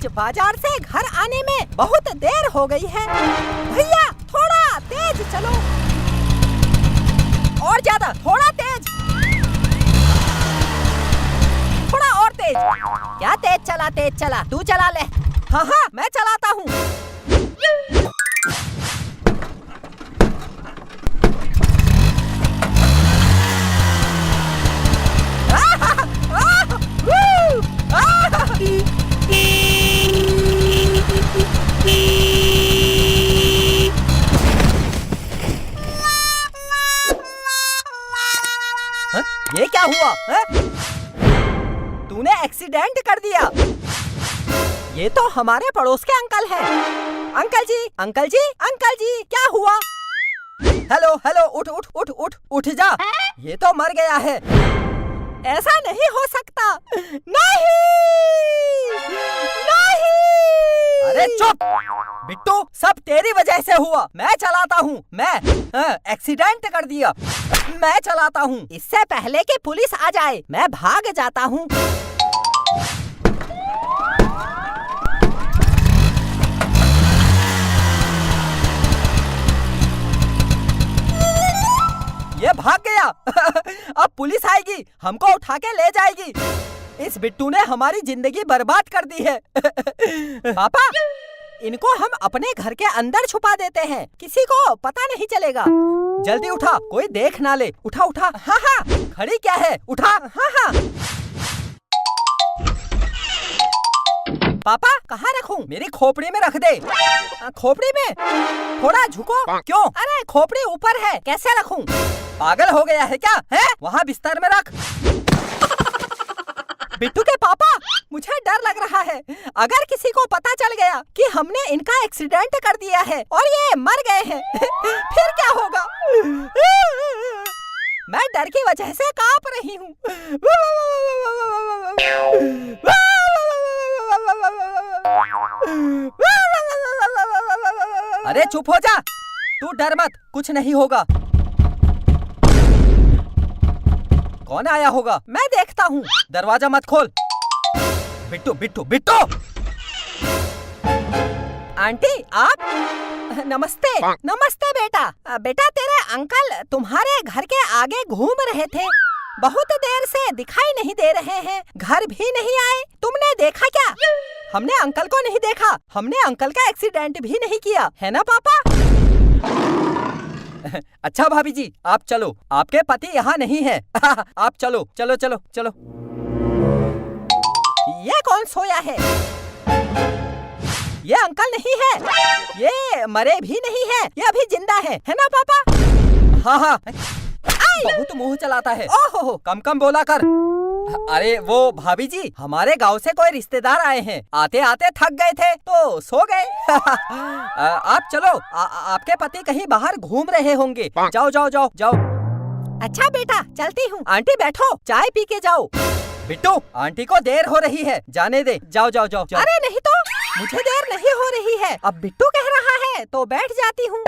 आज बाजार से घर आने में बहुत देर हो गई है। भैया थोड़ा तेज चलो, और ज्यादा, थोड़ा तेज, थोड़ा और तेज। क्या तेज चला, तू चला ले। हाँ हाँ मैं चलाता हूँ। ये क्या हुआ? तूने एक्सीडेंट कर दिया। ये तो हमारे पड़ोस के अंकल हैं। अंकल जी, अंकल जी, अंकल जी, क्या हुआ? हेलो हेलो, उठ उठ उठ उठ उठ जा। ये तो मर गया है। ऐसा नहीं हो सकता। नहीं नहीं। अरे चुप बिट्टू, सब तेरी वजह से हुआ। मैं चलाता हूँ, मैं एक्सीडेंट कर दिया। मैं चलाता हूँ। इससे पहले कि पुलिस आ जाए मैं भाग जाता हूँ। ये भाग गया। अब पुलिस आएगी, हमको उठा के ले जाएगी। इस बिट्टू ने हमारी जिंदगी बर्बाद कर दी है। पापा, इनको हम अपने घर के अंदर छुपा देते हैं, किसी को पता नहीं चलेगा। जल्दी उठा, कोई देख ना ले। उठा उठा। हाँ हाँ, खड़ी क्या है, उठा। हाँ हाँ। पापा कहाँ रखूं? मेरी खोपड़ी में रख दे। खोपड़ी में? थोड़ा झुको। क्यों? अरे खोपड़ी ऊपर है, कैसे रखूं? पागल हो गया है क्या? है वहाँ बिस्तर में रख। बिट्टू के पापा, मुझे डर लग रहा है। अगर किसी को पता चल गया कि हमने इनका एक्सीडेंट कर दिया है और ये मर गए हैं, फिर क्या होगा? मैं डर की वजह से कांप रही हूँ। अरे चुप हो जा, तू डर मत, कुछ नहीं होगा। कौन आया होगा? मैं देखता हूँ। दरवाजा मत खोल। बिट्टू बिट्टू बिट्टू। आंटी आप? नमस्ते। नमस्ते बेटा। बेटा तेरे अंकल तुम्हारे घर के आगे घूम रहे थे, बहुत देर से दिखाई नहीं दे रहे हैं, घर भी नहीं आए। तुमने देखा क्या? हमने अंकल को नहीं देखा, हमने अंकल का एक्सीडेंट भी नहीं किया, है ना पापा? अच्छा भाभी जी, आप चलो, आपके पति यहाँ नहीं है। आप चलो चलो चलो चलो। ये कौन सोया है? ये अंकल नहीं है, ये मरे भी नहीं है, ये अभी जिंदा है ना पापा? हाँ हाँ। बहुत मुंह चलाता है। ओहो, कम कम बोला कर। अरे वो भाभी जी, हमारे गांव से कोई रिश्तेदार आए हैं, आते आते थक गए थे तो सो गए। आप चलो, आपके पति कहीं बाहर घूम रहे होंगे। जाओ जाओ जाओ जाओ। अच्छा बेटा, चलती हूँ। आंटी बैठो, चाय पी के जाओ। बिट्टू, आंटी को देर हो रही है, जाने दे। जाओ जाओ जाओ, जाओ। अरे नहीं तो, मुझे देर नहीं हो रही है। अब बिट्टू कह रहा है तो बैठ जाती हूँ।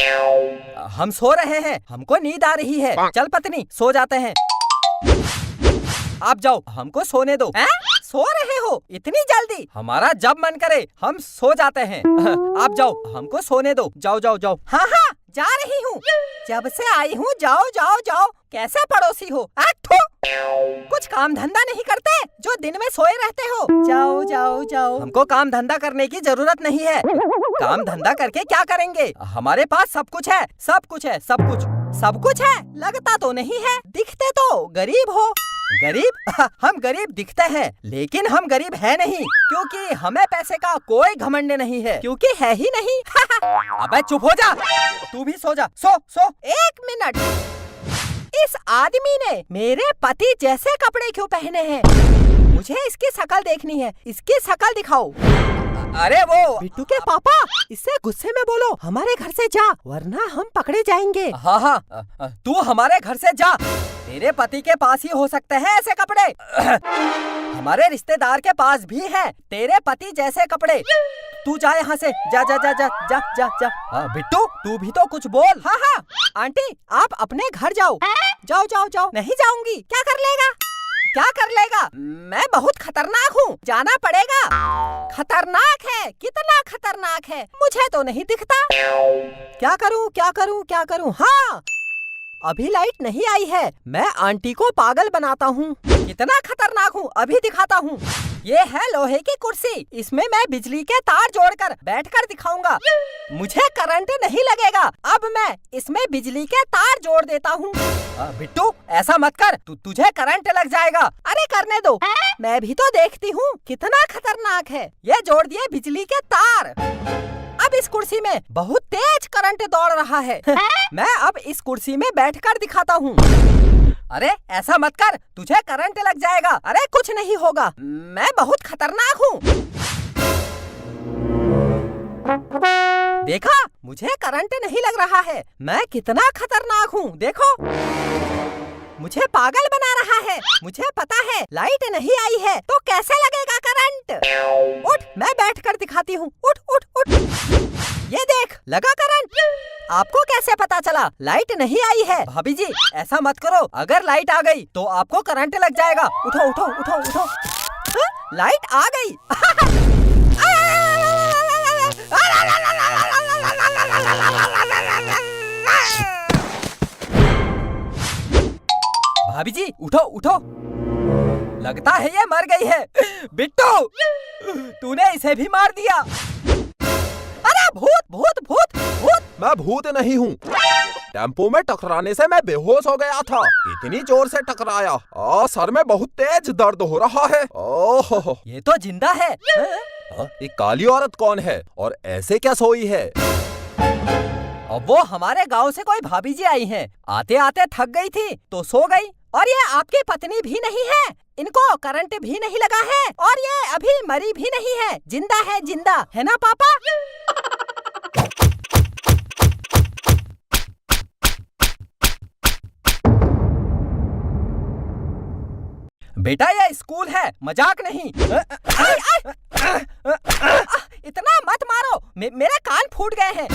हम सो रहे हैं, हमको नींद आ रही है। चल पत्नी, सो जाते हैं। आप जाओ, हमको सोने दो। सो रहे हो इतनी जल्दी? हमारा जब मन करे हम सो जाते हैं। आप जाओ, हमको सोने दो। जाओ जाओ जाओ। हाँ हाँ जा रही हूँ, जब से आई हूँ। जाओ जाओ जाओ। कैसे पड़ोसी हो? कुछ काम धंधा नहीं करते जो दिन में सोए रहते हो? जाओ जाओ जाओ। हमको काम धंधा करने की जरूरत नहीं है। काम धंधा करके क्या करेंगे? हमारे पास सब कुछ है, सब कुछ है, सब कुछ। सब कुछ है लगता तो नहीं है, दिखते तो गरीब हो। गरीब? हम गरीब दिखते हैं, लेकिन हम गरीब है नहीं, क्योंकि हमें पैसे का कोई घमंड नहीं है, क्योंकि है ही नहीं। अबे चुप हो जा, तू भी सो जा। सो सो। एक मिनट, इस आदमी ने मेरे पति जैसे कपड़े क्यों पहने हैं? मुझे इसकी शक्ल देखनी है, इसकी शक्ल दिखाओ। अरे वो बिट्टू के पापा, इससे गुस्से में बोलो हमारे घर से जा, वरना हम पकड़े जाएंगे। हाँ हाँ, तू हमारे घर से जा। तेरे पति के पास ही हो सकते हैं ऐसे कपड़े। हमारे रिश्तेदार के पास भी हैं तेरे पति जैसे कपड़े। तू जा यहाँ से, जा जा जा जा जा जा जा। बिट्टू, तू भी तो कुछ बोल। हाँ हाँ आंटी, आप अपने घर जाओ। जाओ जाओ जाओ। नहीं जाऊंगी। क्या कर लेगा? क्या कर लेगा? मैं बहुत खतरनाक हूँ, जाना पड़ेगा। खतरनाक है है, कितना खतरनाक है, मुझे तो नहीं दिखता। क्या करूं क्या करूं क्या करूं? हाँ, अभी लाइट नहीं आई है, मैं आंटी को पागल बनाता हूँ। कितना खतरनाक हूँ, अभी दिखाता हूँ। ये है लोहे की कुर्सी, इसमें मैं बिजली के तार जोड़कर बैठकर दिखाऊंगा। मुझे करंट नहीं लगेगा। अब मैं इसमें बिजली के तार जोड़ देता हूँ। बिट्टू, ऐसा मत कर, तुझे करंट लग जाएगा। अरे करने दो, मैं भी तो देखती हूँ कितना खतरनाक है। ये जोड़ दिए बिजली के तार। अब इस कुर्सी में बहुत तेज करंट दौड़ रहा है। मैं अब इस कुर्सी में बैठकर दिखाता हूँ। अरे ऐसा मत कर, तुझे करंट लग जाएगा। अरे कुछ नहीं होगा, मैं बहुत खतरनाक हूँ। देखा, मुझे करंट नहीं लग रहा है। मैं कितना खतरनाक हूँ, देखो। मुझे पागल बना रहा है। मुझे पता है लाइट नहीं आई है तो कैसे लगेगा करंट। उठ, मैं बैठकर दिखाती हूँ। उठ उठ उठ, ये देख, लगा करंट। आपको कैसे पता चला लाइट नहीं आई है? भाभी जी, ऐसा मत करो, अगर लाइट आ गई तो आपको करंट लग जाएगा। उठो उठो उठो उठो। लाइट आ गई। भाभी जी, उठो उठो, लगता है ये मर गई है। बिट्टू, तूने इसे भी मार दिया। अरे भूत भूत भूत भूत! मैं भूत नहीं हूँ। टेम्पो में टकराने से मैं बेहोश हो गया था। इतनी जोर से टकराया, सर में बहुत तेज दर्द हो रहा है। ओह, ये तो जिंदा है। ये काली औरत कौन है और ऐसे क्या सोई है? अब वो हमारे गांव से कोई भाभी जी आई हैं। आते आते थक गई थी तो सो गई। और ये आपकी पत्नी भी नहीं है, इनको करंट भी नहीं लगा है, और ये अभी मरी भी नहीं है, जिंदा है, जिंदा है ना पापा? बेटा, ये स्कूल है, मजाक नहीं। इतना मत मारो, मेरे कान फूट गए हैं,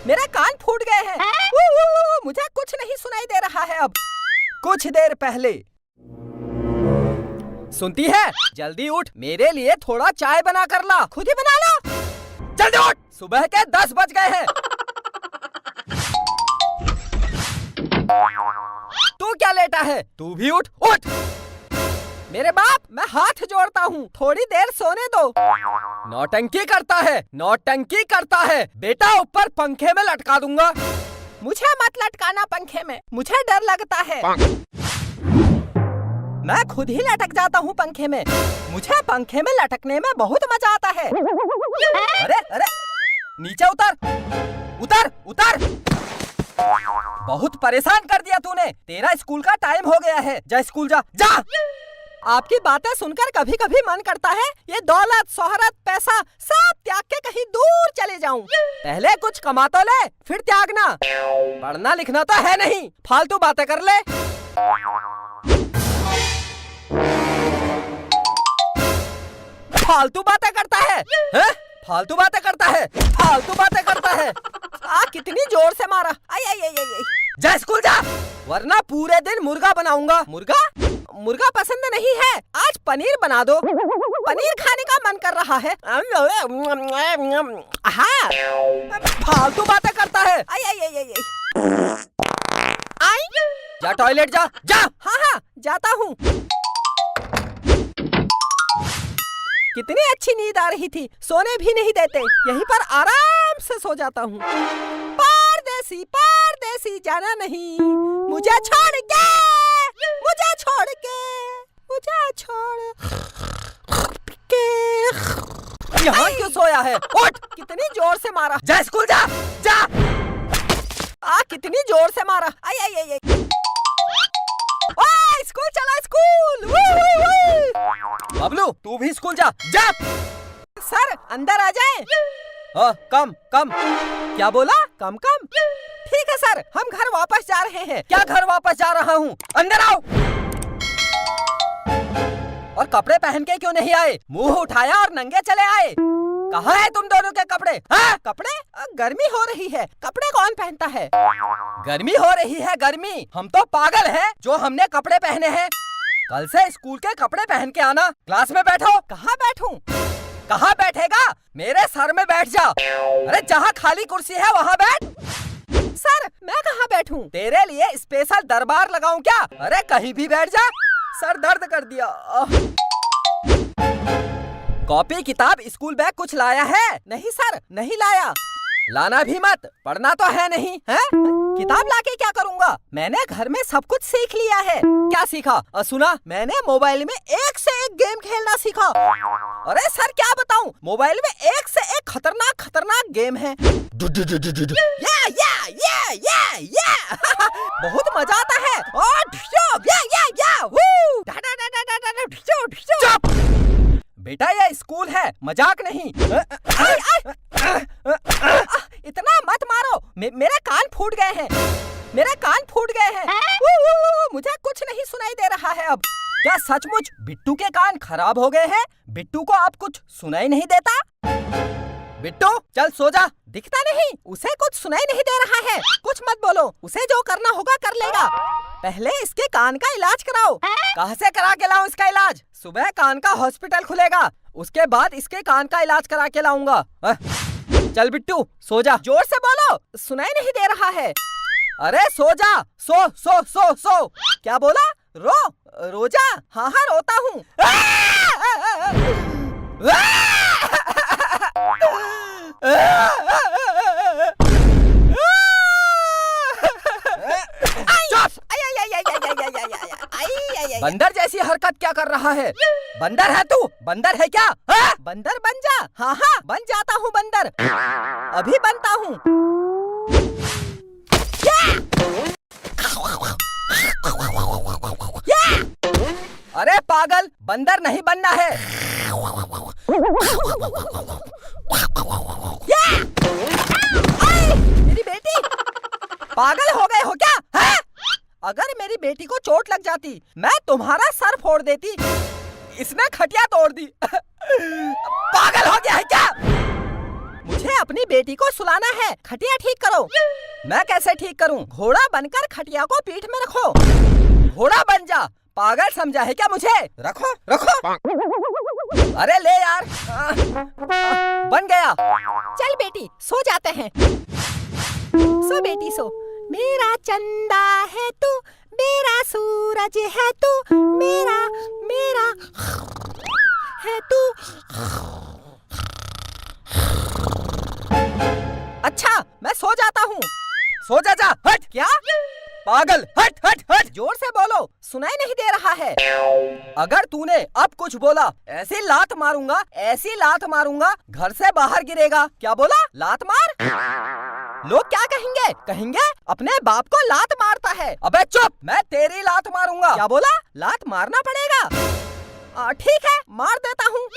मेरे कान फूट गए हैं। मुझे कुछ नहीं सुनाई दे रहा है अब। कुछ देर पहले, सुनती है? जल्दी उठ, मेरे लिए थोड़ा चाय बना कर ला। खुद ही बना लो, जल्दी उठ, सुबह के 10 बज गए हैं। तू क्या लेटा है? तू भी उठ उठ। मेरे बाप, मैं हाथ जोड़ता हूँ, थोड़ी देर सोने दो। नौटंकी करता है, नौटंकी करता है। बेटा, ऊपर पंखे में लटका दूंगा। मुझे मत लटकाना पंखे में, मुझे डर लगता है। मैं खुद ही लटक जाता हूँ पंखे में। मुझे पंखे में लटकने में बहुत मजा आता है। अरे अरे, नीचे उतर उतर उतर। बहुत परेशान कर दिया तूने। तेरा स्कूल का टाइम हो गया है, जा स्कूल जा जा। आपकी बातें सुनकर कभी कभी मन करता है ये दौलत, शोहरत, पैसा सब त्याग के कहीं दूर चले जाऊं। पहले कुछ कमा तो ले, फिर त्यागना। पढ़ना लिखना तो है नहीं, फालतू बातें कर ले। फालतू बातें करता है, हैं? फालतू बातें करता है, फालतू बातें करता है। कितनी जोर से मारा। आई आई आई आई। जा स्कूल जा, वरना पूरे दिन मुर्गा बनाऊंगा। मुर्गा? मुर्गा पसंद नहीं है, आज पनीर बना दो। पनीर खाने का मन कर रहा है। हाँ, फालतू बातें करता है। आई आई आई आई आई। जा टॉयलेट जा जा। हाँ हाँ, जाता हूँ। कितनी अच्छी नींद आ रही थी, सोने भी नहीं देते, यहीं पर आराम से सो जाता हूँ। परदेसी परदेसी जाना नहीं, मुझे छोड़ के, मुझे छोड़ के, मुझे छोड़ के। यहाँ क्यों सोया है? उठ, कितनी जोर से मारा। जा स्कूल जा जा। कितनी जोर से मारा। आई आई आई आई। स्कूल चला, स्कूल। बबलू, तू भी स्कूल जा जा। सर, अंदर आ जाएं। कम कम। क्या बोला? कम कम? ठीक है सर, हम घर वापस जा रहे हैं। क्या घर वापस जा रहा हूँ? अंदर आओ। और कपड़े पहन के क्यों नहीं आए? मुंह उठाया और नंगे चले आए। कहाँ है तुम दोनों के कपड़े? हाँ? कपड़े? गर्मी हो रही है, कपड़े कौन पहनता है? गर्मी हो रही है, गर्मी। हम तो पागल हैं जो हमने कपड़े पहने हैं। कल से स्कूल के कपड़े पहन के आना। क्लास में बैठो। कहाँ बैठूं? कहाँ बैठेगा? मेरे सर में बैठ जा। अरे जहाँ खाली कुर्सी है वहाँ बैठ। सर मैं कहाँ बैठूं? तेरे लिए स्पेशल दरबार लगाऊं क्या? अरे कहीं भी बैठ जा। सर दर्द कर दिया। कॉपी किताब स्कूल बैग कुछ लाया है? नहीं सर नहीं लाया। लाना भी मत, पढ़ना तो है नहीं है? किताब लाके क्या करूँगा? मैंने घर में सब कुछ सीख लिया है। क्या सीखा? सुना मैंने मोबाइल में एक से एक गेम खेलना सीखा। अरे सर क्या बताऊं, मोबाइल में एक से एक खतरनाक खतरनाक गेम है। या बहुत मजा आता है। बेटा ये स्कूल है, मजाक नहीं। इतना मत मारो, मेरे कान फूट गए हैं। मेरे कान फूट गए हैं। मुझे कुछ नहीं सुनाई दे रहा है अब। क्या सचमुच बिट्टू के कान खराब हो गए हैं? बिट्टू को अब कुछ सुनाई नहीं देता? बिट्टू चल सो जा। दिखता नहीं, उसे कुछ सुनाई नहीं दे रहा है। कुछ मत बोलो, उसे जो करना होगा कर लेगा। पहले इसके कान का इलाज कराओ। कहाँ से करा के लाऊं इसका इलाज? सुबह कान का हॉस्पिटल खुलेगा, उसके बाद इसके कान का इलाज करा के लाऊंगा। चल बिट्टू सो जा। जोर से बोलो, सुनाई नहीं दे रहा है। अरे सो जा, सो सो सो सो। क्या बोला? रो जा। हाँ हाँ रोता हूँ। बंदर जैसी हरकत क्या कर रहा है? बंदर है तू? बंदर है क्या? बंदर बन जा। हाँ हाँ बन जाता हूँ बंदर, अभी बनता हूँ। अरे पागल, बंदर नहीं बनना है। मेरी बेटी, पागल हो गए हो क्या? है? अगर मेरी बेटी को चोट लग जाती मैं तुम्हारा सर फोड़ देती। इसने खटिया तोड़ दी। पागल हो गया है क्या? मुझे अपनी बेटी को सुलाना है, खटिया ठीक करो। मैं कैसे ठीक करूं? घोड़ा बनकर खटिया को पीठ में रखो। घोड़ा बन जा। पागल समझा है क्या मुझे? रखो रखो। अरे ले यार। बन गया। चल बेटी सो जाते हैं। सो बेटी सो। मेरा चंदा है तू, मेरा सूरज है तू, मेरा मेरा है तू। अच्छा मैं सो जाता हूँ। सो जा जा। हट। क्या? पागल, हट हट हट। जोर से बोलो, सुनाई नहीं दे रहा है। अगर तूने अब कुछ बोला ऐसी लात मारूंगा, ऐसी लात मारूंगा घर से बाहर गिरेगा। क्या बोला? लात मार? लोग क्या कहेंगे? कहेंगे अपने बाप को लात मारता है। अबे चुप, मैं तेरी लात मारूंगा। क्या बोला? लात मारना पड़ेगा। ठीक है मार देता हूँ।